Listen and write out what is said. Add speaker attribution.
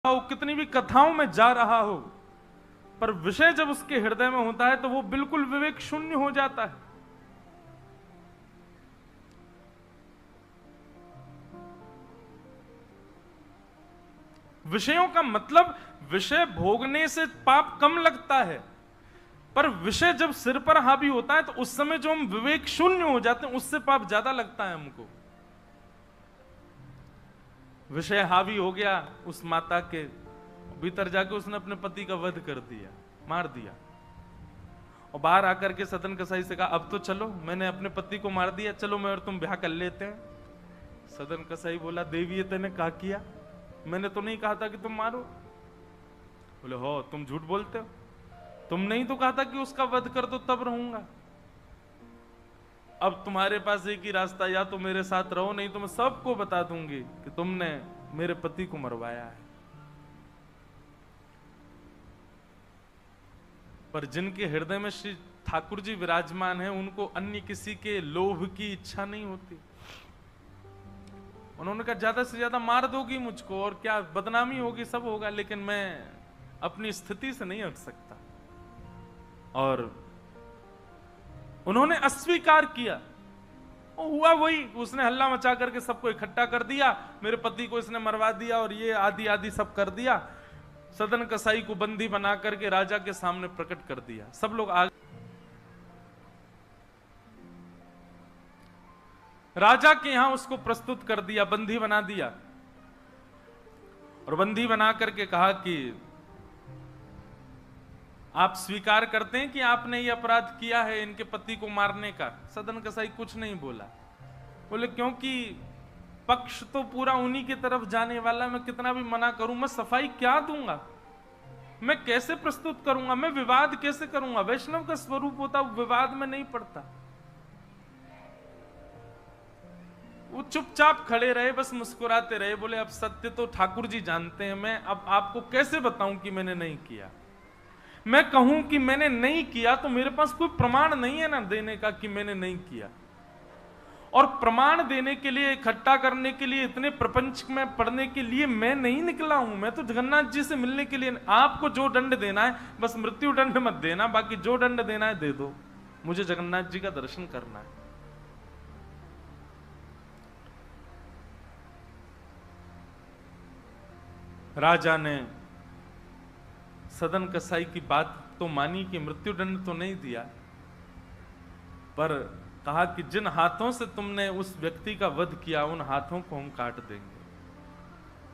Speaker 1: हो, कितनी भी कथाओं में जा रहा हो, पर विषय जब उसके हृदय में होता है तो वो बिल्कुल विवेक शून्य हो जाता है। विषयों का मतलब, विषय भोगने से पाप कम लगता है, पर विषय जब सिर पर हावी होता है तो उस समय जो हम विवेक शून्य हो जाते हैं उससे पाप ज्यादा लगता है हमको। विषय हावी हो गया उस माता के भीतर, जाके उसने अपने पति का वध कर दिया, मार दिया, और बाहर आकर के सदन कसाई से कहा अब तो चलो, मैंने अपने पति को मार दिया, चलो मैं और तुम ब्याह कर लेते हैं। सदन कसाई बोला देवी ये तेने कहा किया, मैंने तो नहीं कहा था कि तुम मारो। बोले हो तुम झूठ बोलते हो, तुमने ही तो कहा था कि उसका वध कर दो तब रहूंगा। अब तुम्हारे पास एक ही रास्ता, या तो मेरे साथ रहो, नहीं तो मैं सबको बता दूंगी कि तुमने मेरे पति को मरवाया है। पर जिनके हृदय में श्री ठाकुर जी विराजमान है उनको अन्य किसी के लोभ की इच्छा नहीं होती। उन्होंने कहा ज्यादा से ज्यादा मार दोगी मुझको और क्या, बदनामी होगी, सब होगा, लेकिन मैं अपनी स्थिति से नहीं हट सकता। और उन्होंने अस्वीकार किया, और हुआ वही, उसने हल्ला मचा करके सबको इकट्ठा कर दिया, मेरे पति को इसने मरवा दिया और ये आदि आदि सब कर दिया। सदन कसाई को बंदी बना करके राजा के सामने प्रकट कर दिया। सब लोग आ राजा के यहां उसको प्रस्तुत कर दिया, बंदी बना दिया, और बंदी बना करके कहा कि आप स्वीकार करते हैं कि आपने ये अपराध किया है इनके पति को मारने का। सदन कसाई कुछ नहीं बोला। बोले क्योंकि पक्ष तो पूरा उन्हीं की तरफ जाने वाला, मैं कितना भी मना करूं, मैं सफाई क्या दूंगा, मैं कैसे प्रस्तुत करूंगा, मैं विवाद कैसे करूंगा। वैष्णव का स्वरूप होता विवाद में नहीं पड़ता। वो चुपचाप खड़े रहे, बस मुस्कुराते रहे। बोले अब सत्य तो ठाकुर जी जानते हैं, मैं अब आपको कैसे बताऊं कि मैंने नहीं किया। मैं कहूं कि मैंने नहीं किया तो मेरे पास कोई प्रमाण नहीं है ना देने का कि मैंने नहीं किया। और प्रमाण देने के लिए, इकट्ठा करने के लिए, इतने प्रपंच में पढ़ने के लिए मैं नहीं निकला हूं। मैं तो जगन्नाथ जी से मिलने के लिए, आपको जो दंड देना है बस मृत्यु दंड मत देना, बाकी जो दंड देना है दे दो, मुझे जगन्नाथ जी का दर्शन करना है। राजा ने सदन कसाई की बात तो मानी कि मृत्युदंड तो नहीं दिया, पर कहा कि जिन हाथों से तुमने उस व्यक्ति का वध किया उन हाथों को हम काट देंगे।